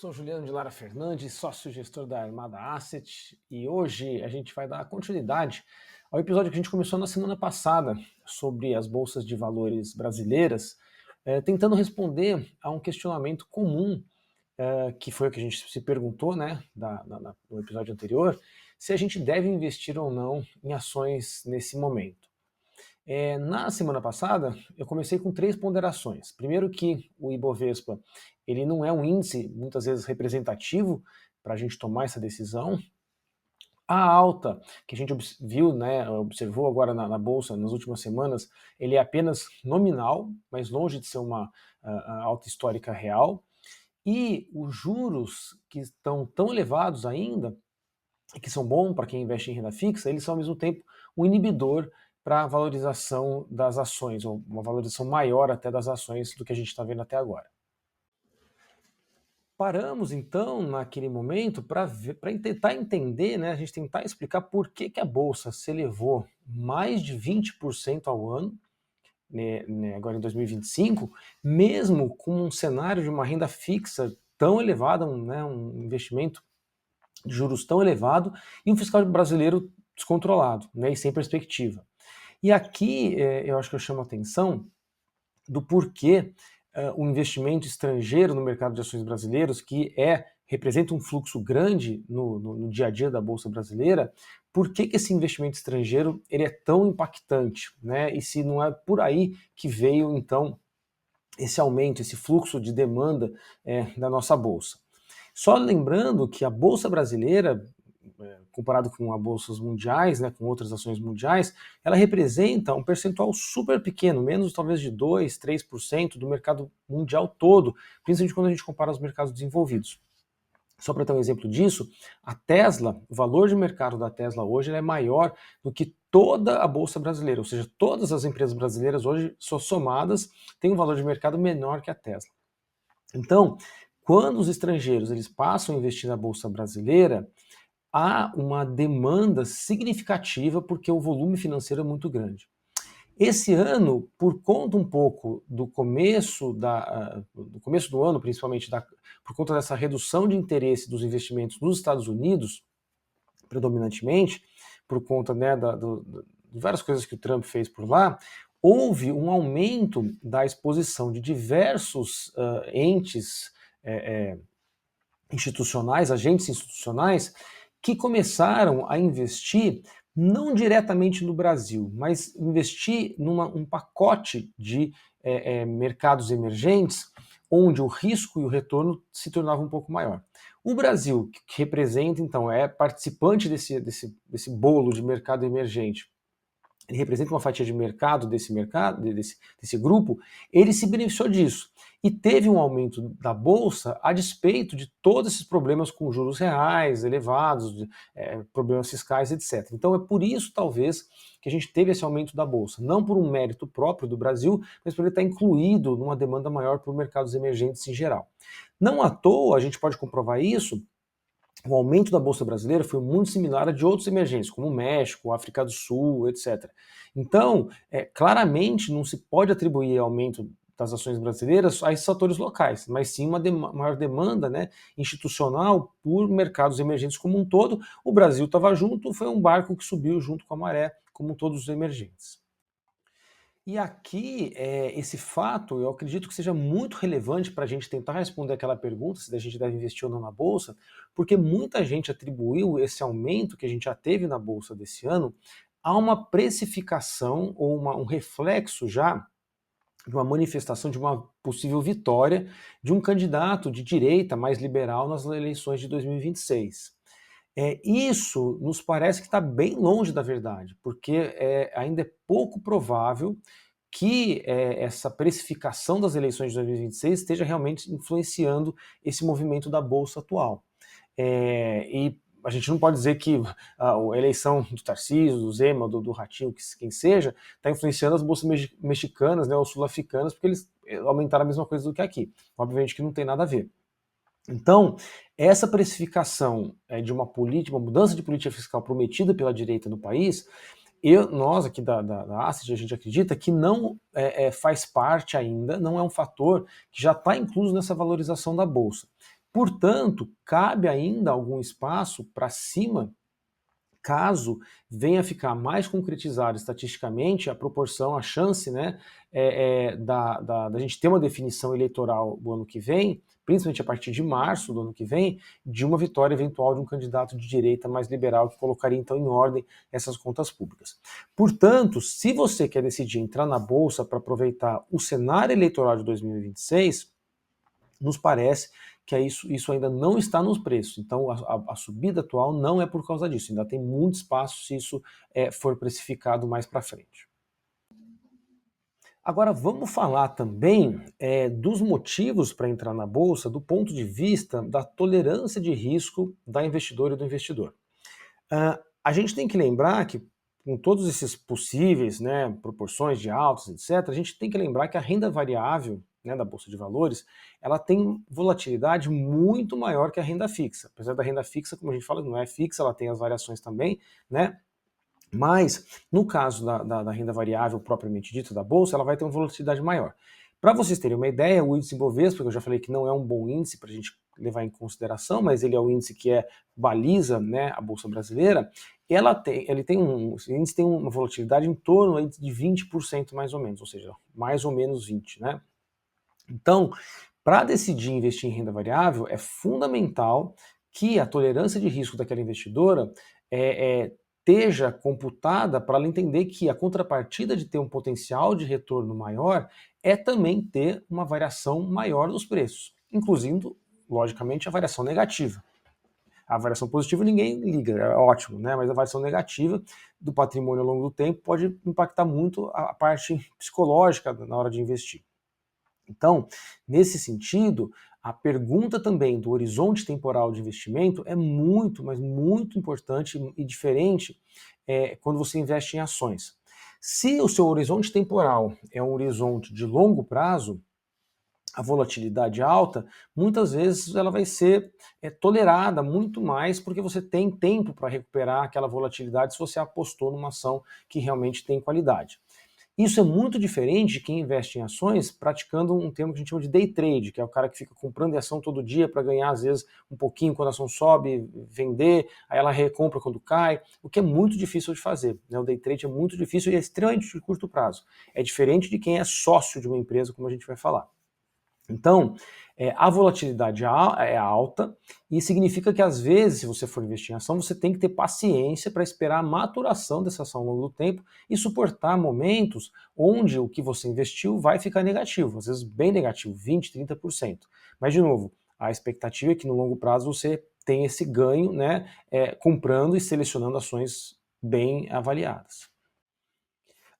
Sou Juliano de Lara Fernandes, sócio-gestor da Armada Asset, e hoje a gente vai dar continuidade ao episódio que a gente começou na semana passada sobre as bolsas de valores brasileiras, tentando responder a um questionamento comum, que foi o que a gente se perguntou, né, no episódio anterior, se a gente deve investir ou não em ações nesse momento. Na semana passada, eu comecei com 3 ponderações. Primeiro que o Ibovespa, ele não é um índice, muitas vezes, representativo para a gente tomar essa decisão. A alta que a gente viu, né, observou agora na Bolsa nas últimas semanas, ele é apenas nominal, mas longe de ser uma alta histórica real. E os juros que estão tão elevados ainda, e que são bons para quem investe em renda fixa, eles são ao mesmo tempo um inibidor para a valorização das ações, ou uma valorização maior até das ações do que a gente está vendo até agora. Paramos então naquele momento para tentar entender, né, a gente tentar explicar por que a Bolsa se elevou mais de 20% ao ano, né, agora em 2025, mesmo com um cenário de uma renda fixa tão elevada, um investimento de juros tão elevado e um fiscal brasileiro descontrolado, né, e sem perspectiva. E aqui eu acho que eu chamo a atenção do porquê o investimento estrangeiro no mercado de ações brasileiros, que representa um fluxo grande no dia a dia da Bolsa Brasileira, por que esse investimento estrangeiro ele é tão impactante, né? E se não é por aí que veio, então, esse aumento, esse fluxo de demanda da nossa Bolsa. Só lembrando que a Bolsa Brasileira, comparado com as bolsas mundiais, né, com outras ações mundiais, ela representa um percentual super pequeno, menos talvez de 2, 3% do mercado mundial todo, principalmente quando a gente compara os mercados desenvolvidos. Só para ter um exemplo disso, a Tesla, o valor de mercado da Tesla hoje é maior do que toda a bolsa brasileira, ou seja, todas as empresas brasileiras hoje, somadas, têm um valor de mercado menor que a Tesla. Então, quando os estrangeiros eles passam a investir na bolsa brasileira, há uma demanda significativa porque o volume financeiro é muito grande. Esse ano, por conta um pouco do começo do ano, principalmente por conta dessa redução de interesse dos investimentos nos Estados Unidos, predominantemente, por conta, né, de várias coisas que o Trump fez por lá, houve um aumento da exposição de diversos entes institucionais, agentes institucionais, que começaram a investir não diretamente no Brasil, mas investir um pacote de mercados emergentes, onde o risco e o retorno se tornavam um pouco maior. O Brasil, que representa, então, é participante desse bolo de mercado emergente, ele representa uma fatia de mercado, desse grupo, ele se beneficiou disso. E teve um aumento da Bolsa a despeito de todos esses problemas com juros reais elevados, problemas fiscais, etc. Então é por isso, talvez, que a gente teve esse aumento da Bolsa. Não por um mérito próprio do Brasil, mas por ele estar incluído numa demanda maior por mercados emergentes em geral. Não à toa, a gente pode comprovar isso, o aumento da Bolsa Brasileira foi muito similar a de outros emergentes, como o México, África do Sul, etc. Então, claramente não se pode atribuir aumento das ações brasileiras a esses fatores locais, mas sim uma maior demanda, né, institucional por mercados emergentes como um todo. O Brasil estava junto, foi um barco que subiu junto com a maré, como todos os emergentes. E aqui, esse fato, eu acredito que seja muito relevante para a gente tentar responder aquela pergunta se a gente deve investir ou não na Bolsa, porque muita gente atribuiu esse aumento que a gente já teve na Bolsa desse ano a uma precificação ou um reflexo já de uma manifestação de uma possível vitória de um candidato de direita mais liberal nas eleições de 2026. Isso nos parece que está bem longe da verdade, porque ainda é pouco provável que essa precificação das eleições de 2026 esteja realmente influenciando esse movimento da Bolsa atual. E a gente não pode dizer que a eleição do Tarcísio, do Zema, do Ratinho, quem seja, está influenciando as bolsas mexicanas, né, ou sul-africanas, porque eles aumentaram a mesma coisa do que aqui. Obviamente que não tem nada a ver. Então, essa precificação de uma mudança de política fiscal prometida pela direita no país, nós aqui da Asset, a gente acredita que não faz parte ainda, não é um fator que já está incluso nessa valorização da Bolsa. Portanto, cabe ainda algum espaço para cima, caso venha a ficar mais concretizado estatisticamente a proporção, a chance, né, da gente ter uma definição eleitoral do ano que vem, principalmente a partir de março do ano que vem, de uma vitória eventual de um candidato de direita mais liberal que colocaria então em ordem essas contas públicas. Portanto, se você quer decidir entrar na Bolsa para aproveitar o cenário eleitoral de 2026, nos parece que isso ainda não está nos preços. Então, a subida atual não é por causa disso. Ainda tem muito espaço se isso for precificado mais para frente. Agora, vamos falar também dos motivos para entrar na Bolsa do ponto de vista da tolerância de risco da investidora e do investidor. A gente tem que lembrar que, com todos esses possíveis, né, proporções de altos, etc., a gente tem que lembrar que a renda variável, né, da Bolsa de Valores, ela tem volatilidade muito maior que a renda fixa. Apesar da renda fixa, como a gente fala, não é fixa, ela tem as variações também, né? Mas, no caso da renda variável propriamente dita da Bolsa, ela vai ter uma volatilidade maior. Para vocês terem uma ideia, o índice Bovespa, que eu já falei que não é um bom índice para a gente levar em consideração, mas ele é o índice que baliza, né, a Bolsa brasileira, esse índice tem uma volatilidade em torno de 20% mais ou menos, ou seja, mais ou menos 20%, né? Então, para decidir investir em renda variável, é fundamental que a tolerância de risco daquela investidora esteja computada para ela entender que a contrapartida de ter um potencial de retorno maior é também ter uma variação maior dos preços, incluindo, logicamente, a variação negativa. A variação positiva ninguém liga, é ótimo, né? Mas a variação negativa do patrimônio ao longo do tempo pode impactar muito a parte psicológica na hora de investir. Então, nesse sentido, a pergunta também do horizonte temporal de investimento é muito, mas muito importante e diferente quando você investe em ações. Se o seu horizonte temporal é um horizonte de longo prazo, a volatilidade alta, muitas vezes ela vai ser tolerada muito mais porque você tem tempo para recuperar aquela volatilidade se você apostou numa ação que realmente tem qualidade. Isso é muito diferente de quem investe em ações praticando um termo que a gente chama de day trade, que é o cara que fica comprando ação todo dia para ganhar, às vezes, um pouquinho quando a ação sobe, vender, aí ela recompra quando cai, o que é muito difícil de fazer, né? O day trade é muito difícil e é extremamente de curto prazo. É diferente de quem é sócio de uma empresa, como a gente vai falar. Então, a volatilidade é alta e significa que, às vezes, se você for investir em ação, você tem que ter paciência para esperar a maturação dessa ação ao longo do tempo e suportar momentos onde o que você investiu vai ficar negativo, às vezes bem negativo, 20%, 30%. Mas, de novo, a expectativa é que no longo prazo você tenha esse ganho, né, comprando e selecionando ações bem avaliadas.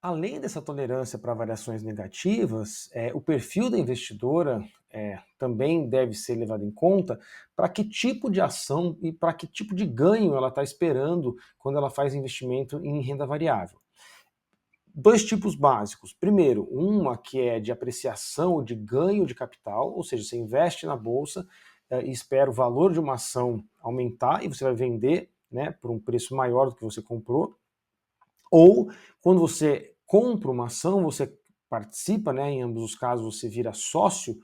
Além dessa tolerância para variações negativas, o perfil da investidora também deve ser levado em conta para que tipo de ação e para que tipo de ganho ela está esperando quando ela faz investimento em renda variável. Dois tipos básicos. Primeiro, uma que é de apreciação ou de ganho de capital, ou seja, você investe na bolsa e espera o valor de uma ação aumentar e você vai vender, né, por um preço maior do que você comprou. Ou quando você compra uma ação, você participa, né, em ambos os casos você vira sócio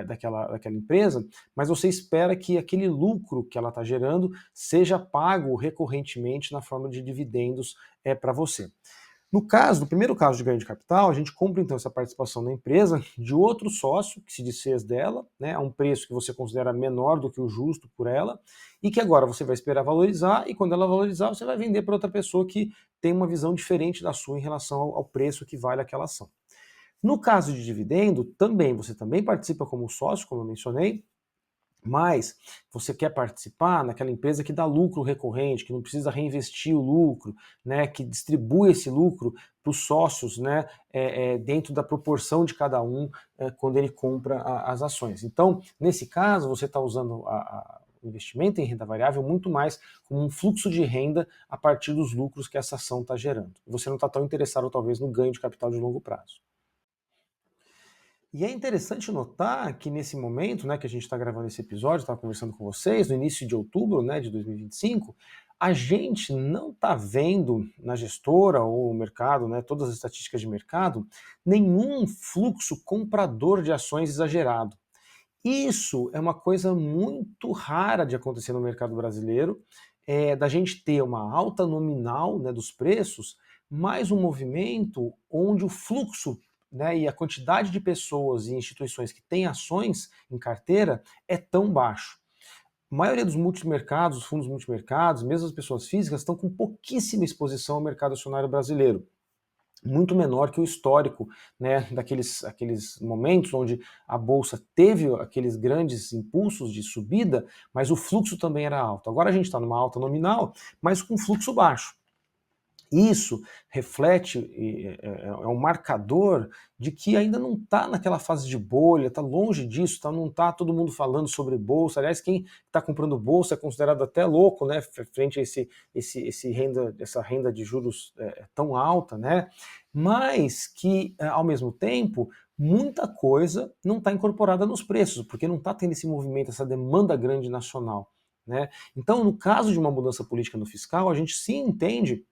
daquela empresa, mas você espera que aquele lucro que ela está gerando seja pago recorrentemente na forma de dividendos para você. No primeiro caso de ganho de capital, a gente compra então essa participação na empresa de outro sócio que se desfez dela, né, a um preço que você considera menor do que o justo por ela, e que agora você vai esperar valorizar, e quando ela valorizar, você vai vender para outra pessoa que tem uma visão diferente da sua em relação ao preço que vale aquela ação. No caso de dividendo, você também participa como sócio, como eu mencionei, mas você quer participar naquela empresa que dá lucro recorrente, que não precisa reinvestir o lucro, né, que distribui esse lucro para os sócios, né, dentro da proporção de cada um quando ele compra as ações. Então, nesse caso, você está usando o investimento em renda variável muito mais como um fluxo de renda a partir dos lucros que essa ação está gerando. Você não está tão interessado, talvez, no ganho de capital de longo prazo. E é interessante notar que nesse momento, né, que a gente está gravando esse episódio, estava conversando com vocês, no início de outubro, né, de 2025, a gente não está vendo na gestora ou no mercado, né, todas as estatísticas de mercado, nenhum fluxo comprador de ações exagerado. Isso é uma coisa muito rara de acontecer no mercado brasileiro, da gente ter uma alta nominal, né, dos preços, mas um movimento onde o fluxo, né, e a quantidade de pessoas e instituições que têm ações em carteira é tão baixo. A maioria dos multimercados, os fundos multimercados, mesmo as pessoas físicas, estão com pouquíssima exposição ao mercado acionário brasileiro, muito menor que o histórico, né, aqueles momentos onde a bolsa teve aqueles grandes impulsos de subida, mas o fluxo também era alto. Agora a gente está numa alta nominal, mas com fluxo baixo. Isso reflete, é um marcador de que ainda não está naquela fase de bolha, está longe disso, não está todo mundo falando sobre bolsa. Aliás, quem está comprando bolsa é considerado até louco, né, frente a essa renda de juros tão alta, né? Mas que, ao mesmo tempo, muita coisa não está incorporada nos preços, porque não está tendo esse movimento, essa demanda grande nacional, né? Então, no caso de uma mudança política no fiscal, a gente sim entende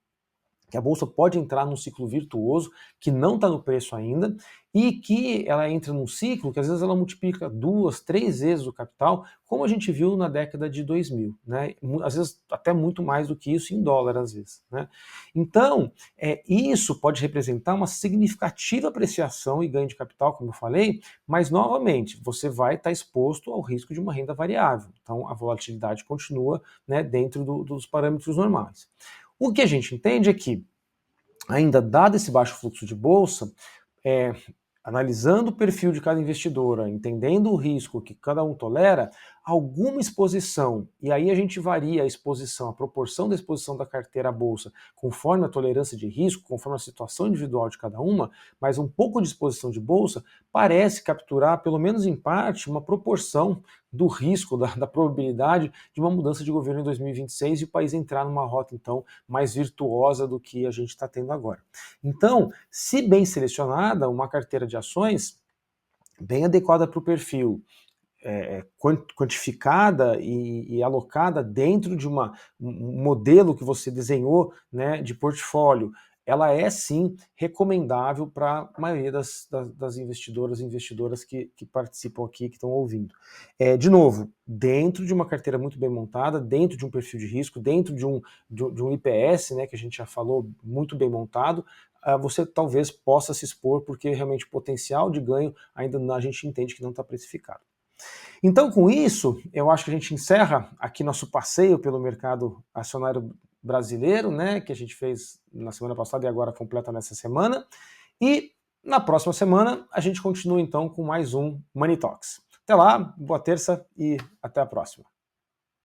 que a bolsa pode entrar num ciclo virtuoso que não está no preço ainda e que ela entra num ciclo que às vezes ela multiplica 2, 3 vezes o capital, como a gente viu na década de 2000, né? Às vezes até muito mais do que isso em dólar às vezes, né? Então, isso pode representar uma significativa apreciação e ganho de capital, como eu falei, mas novamente, você vai estar exposto ao risco de uma renda variável. Então, a volatilidade continua, né, dentro dos parâmetros normais. O que a gente entende é que, ainda dado esse baixo fluxo de bolsa, é, analisando o perfil de cada investidora, entendendo o risco que cada um tolera, alguma exposição, e aí a gente varia a exposição, a proporção da exposição da carteira à bolsa, conforme a tolerância de risco, conforme a situação individual de cada uma, mas um pouco de exposição de bolsa parece capturar, pelo menos em parte, uma proporção do risco, da probabilidade de uma mudança de governo em 2026 e o país entrar numa rota, então, mais virtuosa do que a gente está tendo agora. Então, se bem selecionada, uma carteira de ações bem adequada para o perfil, quantificada e alocada dentro de um modelo que você desenhou, né, de portfólio, ela é sim recomendável para a maioria das investidoras e investidoras que participam aqui, que estão ouvindo. De novo, dentro de uma carteira muito bem montada, dentro de um perfil de risco, dentro de um IPS, né, que a gente já falou, muito bem montado, você talvez possa se expor, porque realmente o potencial de ganho ainda a gente entende que não está precificado. Então, com isso, eu acho que a gente encerra aqui nosso passeio pelo mercado acionário brasileiro, né, que a gente fez na semana passada e agora completa nessa semana. E na próxima semana a gente continua então com mais um Money Talks. Até lá, boa terça e até a próxima.